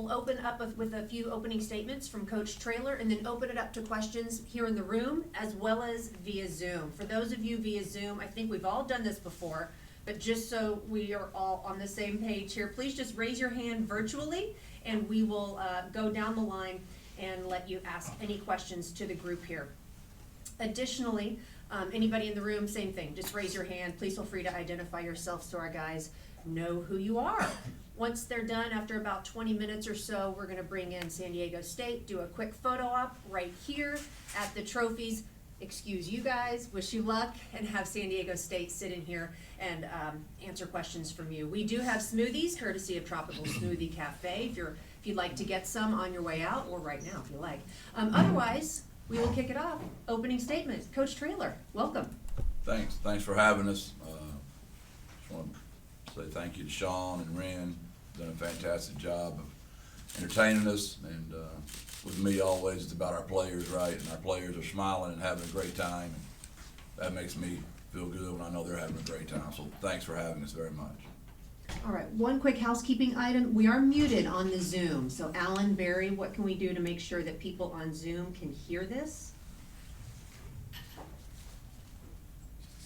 We'll open up with a few opening statements from Coach Traylor and then open it up to questions here in the room as well as via Zoom. For those of you via Zoom, I think we've all done this before, but just so we are all on the same page here, please just raise your hand virtually and we will go down the line and let you ask any questions to the group here. Additionally, anybody in the room, same thing, just raise your hand. Please feel free to identify yourself so our guys know who you are. Once they're done, after about 20 minutes or so, we're gonna bring in San Diego State, do a quick photo op right here at the trophies. Excuse you guys, wish you luck, and have San Diego State sit in here and answer questions from you. We do have smoothies, courtesy of Tropical Smoothie Cafe, if you'd like to get some on your way out, or right now if you like. Otherwise, we will kick it off. Opening statement, Coach Traylor, welcome. Thanks for having us. Just want to say thank you to Sean and Ren. Done a fantastic job of entertaining us, and with me always it's about our players, right? And our players are smiling and having a great time, and that makes me feel good when I know they're having a great time. So thanks for having us very much. All right, one quick housekeeping item. We are muted on the Zoom. So Alan, Barry, what can we do to make sure that people on Zoom can hear this?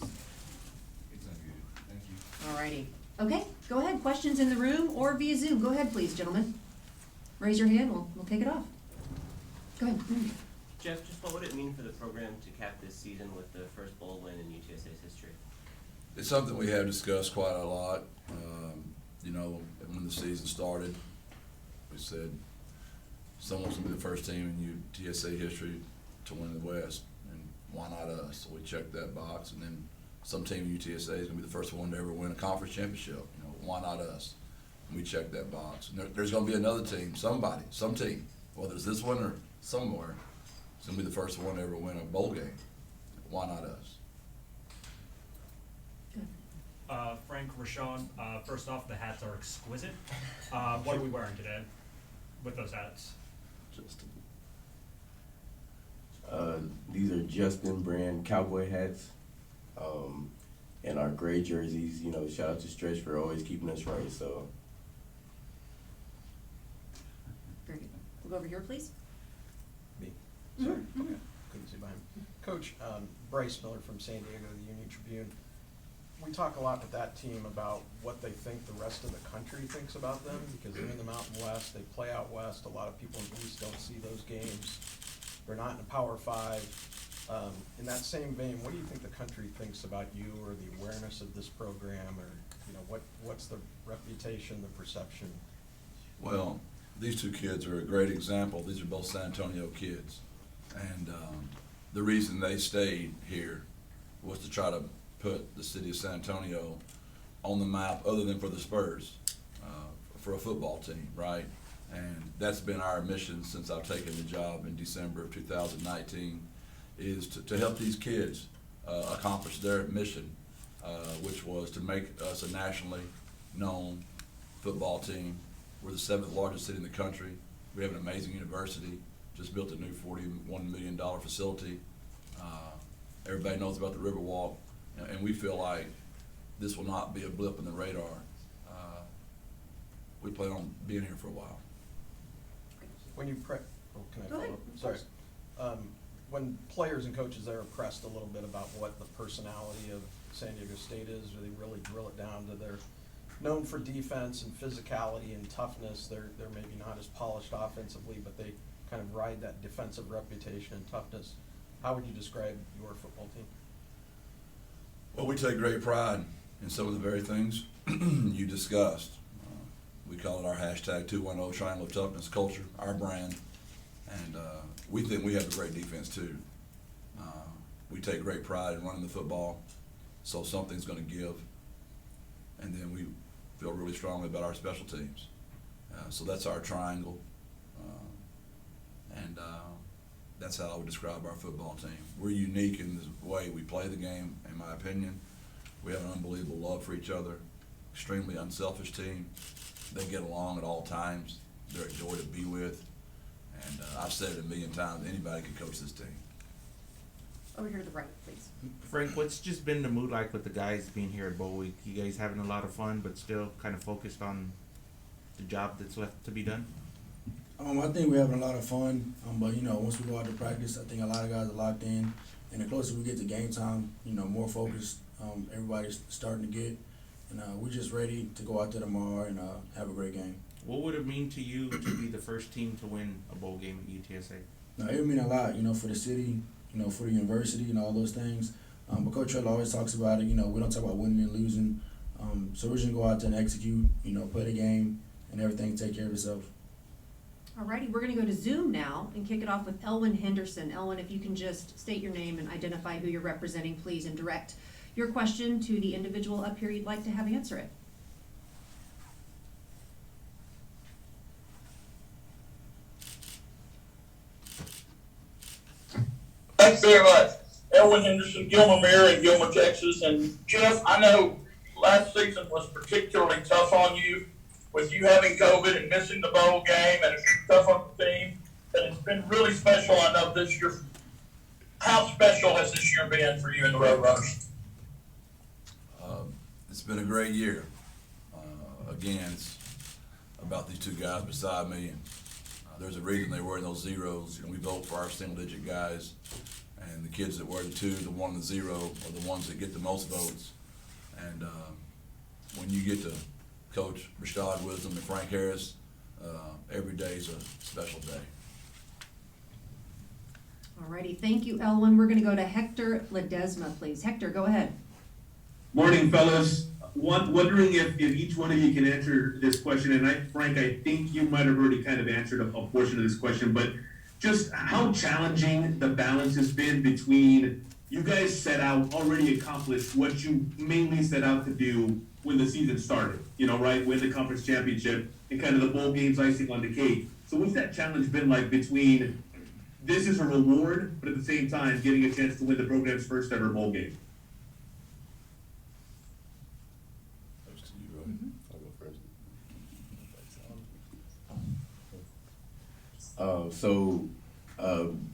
It's not good. Thank you. All righty. Okay, go ahead. Questions in the room or via Zoom. Go ahead, please, gentlemen. Raise your hand. We'll kick it off. Go ahead. Jeff, just what would it mean for the program to cap this season with the first bowl win in UTSA's history? It's something we have discussed quite a lot. You know, when the season started, we said someone's going to be the first team in UTSA history to win the West, and why not us? So we checked that box, and then some team in UTSA is going to be the first one to ever win a conference championship. You know, why not us? And we checked that box. And there's going to be another team, some team, whether it's this one or somewhere, it's going to be the first one to ever win a bowl game. Why not us? Frank, Rashawn, first off, the hats are exquisite. What are we wearing today with those hats? These are Justin brand cowboy hats, and our gray jerseys. You know, shout out to Stretch for always keeping us right. So. Very good. We'll go over here, please. Me. Sorry. Couldn't see behind me. Coach, Bryce Miller from San Diego, the Union Tribune. We talk a lot with that team about what they think the rest of the country thinks about them, because they're in the Mountain West, they play out West. A lot of people in the East don't see those games. They're not in the Power Five. In that same vein, what do you think the country thinks about you, or the awareness of this program, or what's the reputation, the perception? Well, these two kids are a great example. These are both San Antonio kids, and the reason they stayed here was to try to put the city of San Antonio on the map, other than for the Spurs, for a football team, right? And that's been our mission since I've taken the job in December of 2019, is to help these kids accomplish their mission, which was to make us a nationally known football team. We're the 7th largest city in the country. We have an amazing university, just built a new $41 million facility. Everybody knows about the Riverwalk. And we feel like this will not be a blip in the radar. We plan on being here for a while. When you can I Go follow ahead. up? Sorry. When players and coaches there are pressed a little bit about what the personality of San Diego State is, or they really drill it down to their known for defense and physicality and toughness. They're maybe not as polished offensively, but they kind of ride that defensive reputation and toughness. How would you describe your football team? Well, we take great pride in some of the very things you discussed. We call it our hashtag 210 Triangle of Toughness culture, our brand. And we think we have a great defense too. We take great pride in running the football, so something's going to give. And then we feel really strongly about our special teams. So that's our triangle. And that's how I would describe our football team. We're unique in the way we play the game, in my opinion. We have an unbelievable love for each other, extremely unselfish team. They get along at all times. They're a joy to be with. And I've said it a million times, anybody can coach this team. Over here to the right, please. Frank, what's just been the mood like with the guys being here at Bowl Week? You guys having a lot of fun, but still kind of focused on the job that's left to be done? I think we're having a lot of fun, but once we go out to practice, I think a lot of guys are locked in, and the closer we get to game time, more focused everybody's starting to get, and we're just ready to go out there tomorrow and have a great game. What would it mean to you to be the first team to win a bowl game at UTSA? Now, it would mean a lot, for the city, for the university, and all those things. But Coach Trell always talks about it. We don't talk about winning and losing. So we're just gonna go out there and execute, play the game, and everything take care of itself. Alrighty, we're gonna go to Zoom now and kick it off with Elwyn Henderson. Elwyn, if you can just state your name and identify who you're representing, please, and direct your question to the individual up here you'd like to have answer it. Thanks very much. Elwyn Henderson, Gilmer Mirror in Gilmer, Texas. And Jeff, I know last season was particularly tough on you with you having COVID and missing the bowl game, and it's tough on the team. And it's been really special, I know, this year. How special has this year been for you and the Roadrunners? It's been a great year. Again, it's about these two guys beside me. And, there's a reason they were in those zeros. We vote for our single-digit guys, and the kids that wear the 2, the 1, and the 0 are the ones that get the most votes. And when you get to coach Rashad Wisdom and Frank Harris, every day is a special day. Alrighty, thank you, Elwyn. We're gonna go to Hector Ledesma, please. Hector, go ahead. Morning, fellas. Wondering if each one of you can answer this question, and Frank, I think you might have already kind of answered a portion of this question, but just how challenging the balance has been between you guys set out, already accomplished what you mainly set out to do when the season started, right? Win the conference championship and kind of the bowl games icing on the cake. So what's that challenge been like between this is a reward, but at the same time getting a chance to win the program's first ever bowl game? I'll go first.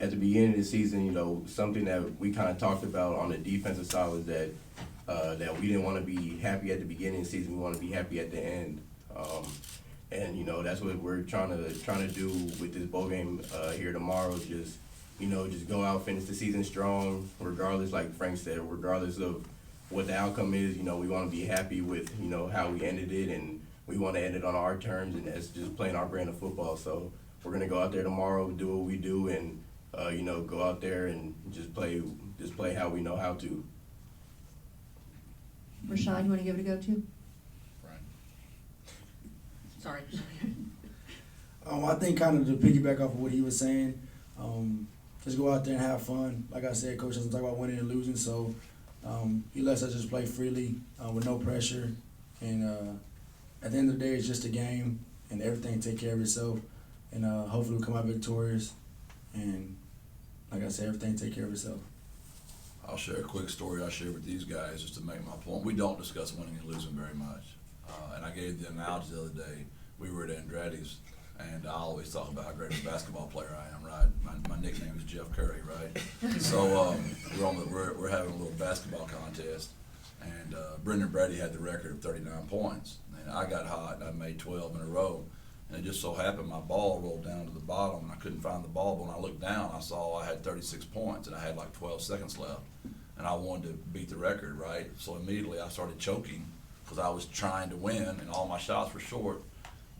At the beginning of the season, something that we kind of talked about on the defensive side was that we didn't want to be happy at the beginning of the season. We want to be happy at the end, and that's what we're trying to do with this bowl game here tomorrow. Just go out, finish the season strong, regardless, like Frank said, regardless of what the outcome is. We want to be happy with how we ended it, and we want to end it on our terms, and that's just playing our brand of football. So we're gonna go out there tomorrow, do what we do, and go out there and just play how we know how to. Rashad, you wanna give it a go too? Right. Sorry. I think kind of to piggyback off of what he was saying, just go out there and have fun. Like I said, Coach doesn't talk about winning and losing, so he lets us just play freely with no pressure. And at the end of the day, it's just a game, and everything take care of itself. And hopefully we'll come out victorious. And like I said, everything take care of itself. I'll share a quick story I shared with these guys just to make my point. We don't discuss winning and losing very much. And I gave the analogy the other day. We were at Andretti's, and I always talk about how great of a basketball player I am, right? My nickname is Jeff Curry, right? So we're having a little basketball contest, and Brendan Brady had the record of 39 points. And I got hot, and I made 12 in a row. And it just so happened my ball rolled down to the bottom, and I couldn't find the ball. But when I looked down, I saw I had 36 points, and I had like 12 seconds left. And I wanted to beat the record, right? So immediately I started choking because I was trying to win, and all my shots were short.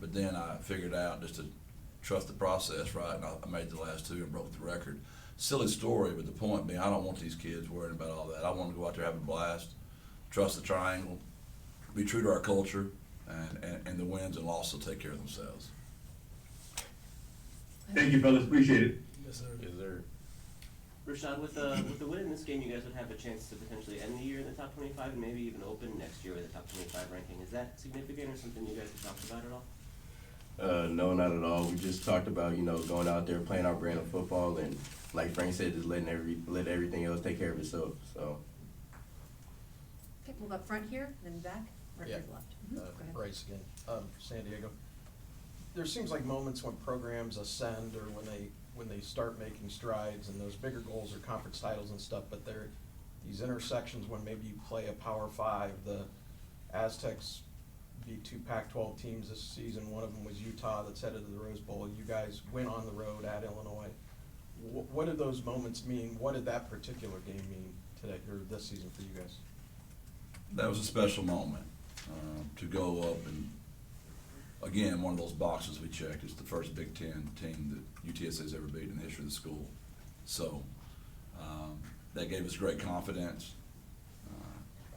But then I figured out just to trust the process, right? And I made the last 2 and broke the record. Silly story, but the point being, I don't want these kids worrying about all that. I want them to go out there, have a blast, trust the triangle, be true to our culture, and the wins and losses will take care of themselves. Thank you, fellas. Appreciate it. Yes, sir. Yes, sir. Rashad, with the win in this game, you guys would have a chance to potentially end the year in the top 25 and maybe even open next year with a top 25 ranking. Is that significant or something you guys have talked about at all? No, not at all. We just talked about, going out there, playing our brand of football, and like Frank said, just let everything else take care of itself. So. Okay, we'll go up front here, then back, right Yeah. here left. Go ahead. Bryce again, San Diego. There seems like moments when programs ascend or when they start making strides, and those bigger goals are conference titles and stuff, but there are these intersections when maybe you play a Power 5, the Aztecs beat 2 Pac-12 teams this season. One of them was Utah that's headed to the Rose Bowl. You guys went on the road at Illinois. What did those moments mean? What did that particular game mean today, or this season for you guys? That was a special moment to go up and, again, one of those boxes we checked. It's the first Big Ten team that UTSA has ever beat in the history of the school. So that gave us great confidence.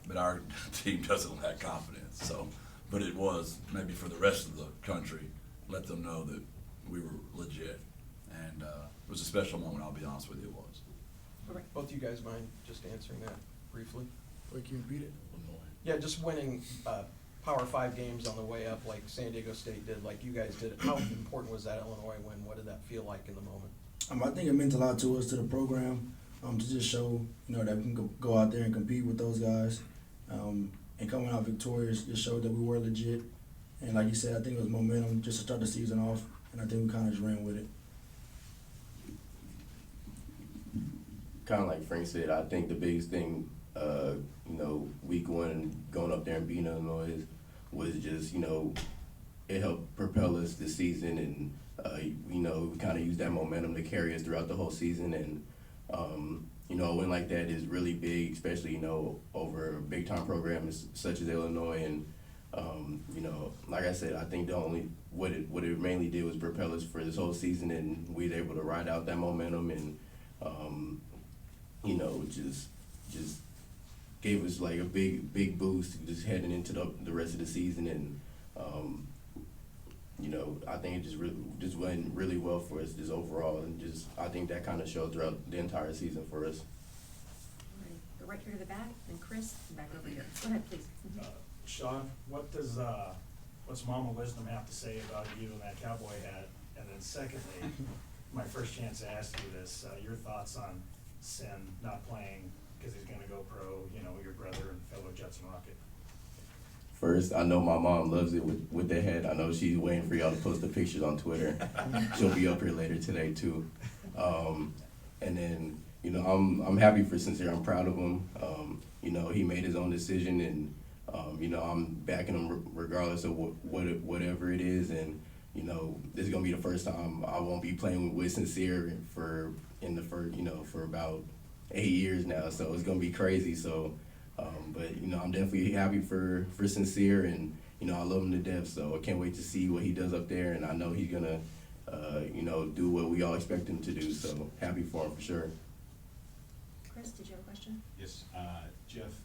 But our team doesn't lack confidence. So, but it was maybe for the rest of the country, let them know that we were legit. And it was a special moment, I'll be honest with you, it was. All right. Both you guys mind just answering that briefly? Or can you repeat it? Yeah, just winning Power 5 games on the way up like San Diego State did, like you guys did. How important was that Illinois win? What did that feel like in the moment? I think it meant a lot to us, to the program, to just show, that we can go out there and compete with those guys. And coming out victorious just showed that we were legit. And like you said, I think it was momentum just to start the season off, and I think we kind of just ran with it. Kind of like Frank said, I think the biggest thing, week one, going up there and beating Illinois was just, it helped propel us this season, and, we kind of used that momentum to carry us throughout the whole season. And, a win like that is really big, especially, over a big-time program such as Illinois. And, like I said, I think what it mainly did was propel us for this whole season, and we were able to ride out that momentum and, just gave us like a big boost just heading into the rest of the season. And, I think it just went really well for us just overall, and I think that kind of showed throughout the entire season for us. All right, go right here to the back, and Chris, back over here. Go ahead, please. Sean, what's Mama Wisdom have to say about you and that cowboy hat? And then secondly, my first chance to ask you this, your thoughts on Sin not playing because he's going to go pro, your brother and fellow Jetson Rocket. First, I know my mom loves it with the head. I know she's waiting for y'all to post the pictures on Twitter. She'll be up here later today too. And then, I'm happy for Sincere. I'm proud of him. He made his own decision, and I'm backing him regardless of whatever it is. And this is gonna be the first time I won't be playing with Sincere for about 8 years now. So it's gonna be crazy. So. But I'm definitely happy for Sincere, and I love him to death. So I can't wait to see what he does up there, and I know he's gonna do what we all expect him to do. So happy for him for sure. Chris, did you have a question? Yes, Jeff,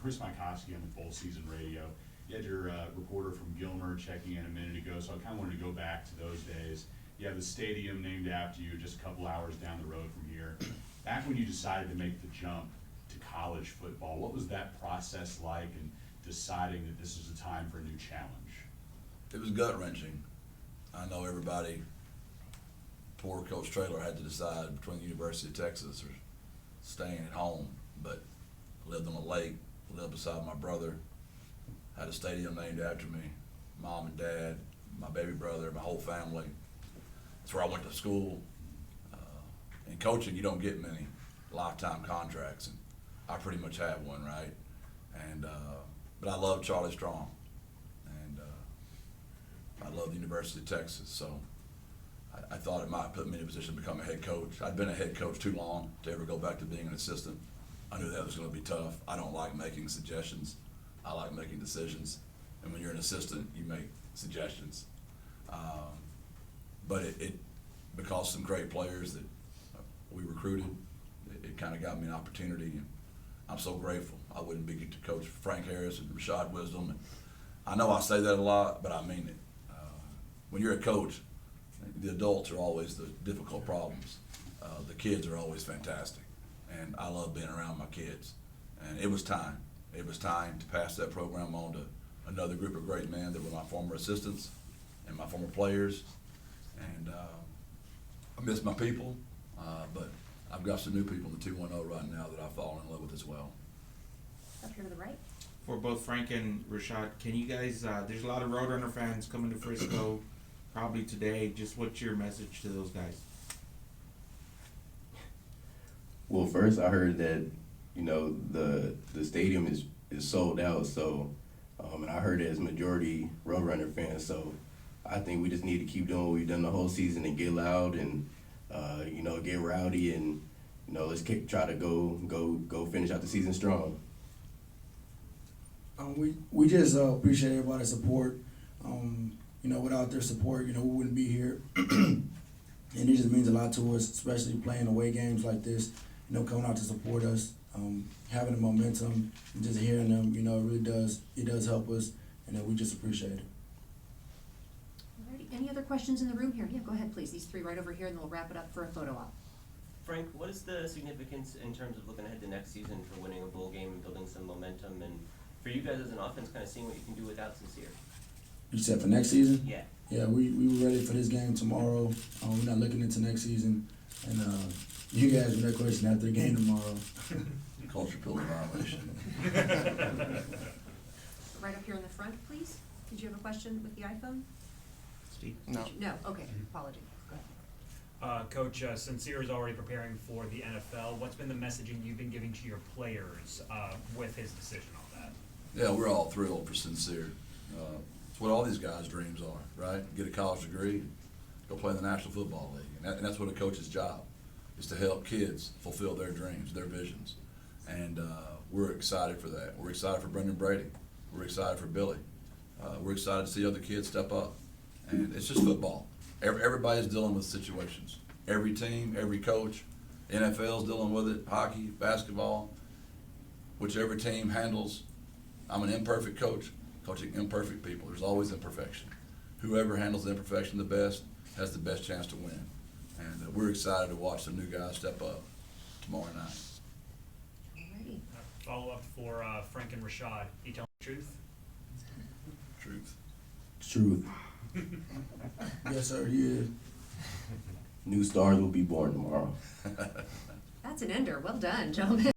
Chris Mykowski on the Bowl Season Radio. You had your reporter from Gilmer checking in a minute ago, so I kind of wanted to go back to those days. You have the stadium named after you just a couple hours down the road from here. Back when you decided to make the jump to college football, what was that process like, and deciding that this is a time for a new challenge? It was gut-wrenching. I know everybody, poor Coach Traylor had to decide between the University of Texas or staying at home, but lived on a lake, lived beside my brother, had a stadium named after me, mom and dad, my baby brother, my whole family. That's where I went to school. In coaching, you don't get many lifetime contracts, and I pretty much have one, right? And but I love Charlie Strong, and I love the University of Texas, so I thought it might put me in a position to become a head coach. I'd been a head coach too long to ever go back to being an assistant. I knew that was going to be tough. I don't like making suggestions. I like making decisions, and when you're an assistant, you make suggestions. But it because some great players that we recruited, it kind of got me an opportunity, and I'm so grateful. I wouldn't be to coach Frank Harris and Rashad Wisdom, and I know I say that a lot, but I mean it. When you're a coach, the adults are always the difficult problems. The kids are always fantastic, and I love being around my kids. And it was time. It was time to pass that program on to another group of great men that were my former assistants and my former players. And I miss my people, but I've got some new people in the 2-1-0 right now that I've fallen in love with as well. Up here to the right. For both Frank and Rashad, can you guys, there's a lot of Roadrunner fans coming to Frisco probably today. Just what's your message to those guys? Well, first I heard that, the stadium is sold out, so, and I heard heard as majority Roadrunner fans. So I think we just need to keep doing what we've done the whole season and get loud and get rowdy and let's try to go finish out the season strong. We just appreciate everybody's support. Without their support, we wouldn't be here. And it just means a lot to us, especially playing away games like this, coming out to support us, having the momentum, and just hearing them, it does help us, and we just appreciate it. Alrighty, any other questions in the room here? Yeah, go ahead, please. These three right over here, and then we'll wrap it up for a photo op. Frank, what is the significance in terms of looking ahead to next season for winning a bowl game and building some momentum, and for you guys as an offense, kind of seeing what you can do without Sincere? You said for next season? Yeah. Yeah, we were ready for this game tomorrow. We're not looking into next season, and you guys with that question after the game tomorrow. Culture building violation. Right up here in the front, please. Did you have a question with the iPhone? Steve? No. No, okay, apology. Go ahead. Coach, Sincere is already preparing for the NFL. What's been the messaging you've been giving to your players with his decision on that? Yeah, we're all thrilled for Sincere. It's what all these guys' dreams are, right? Get a college degree, go play in the National Football League. And that's what a coach's job is, to help kids fulfill their dreams, their visions. And we're excited for that. We're excited for Brendan Brady. We're excited for Billy. We're excited to see other kids step up. And it's just football. Everybody's dealing with situations. Every team, every coach, NFL's dealing with it, hockey, basketball, whichever team handles. I'm an imperfect coach, coaching imperfect people. There's always imperfection. Whoever handles the imperfection the best has the best chance to win. And we're excited to watch some new guys step up tomorrow night. Alrighty. Follow up for Frank and Rashad. You telling the truth? Truth. Truth. Yes, sir, he is. New stars will be born tomorrow. That's an ender. Well done, gentlemen.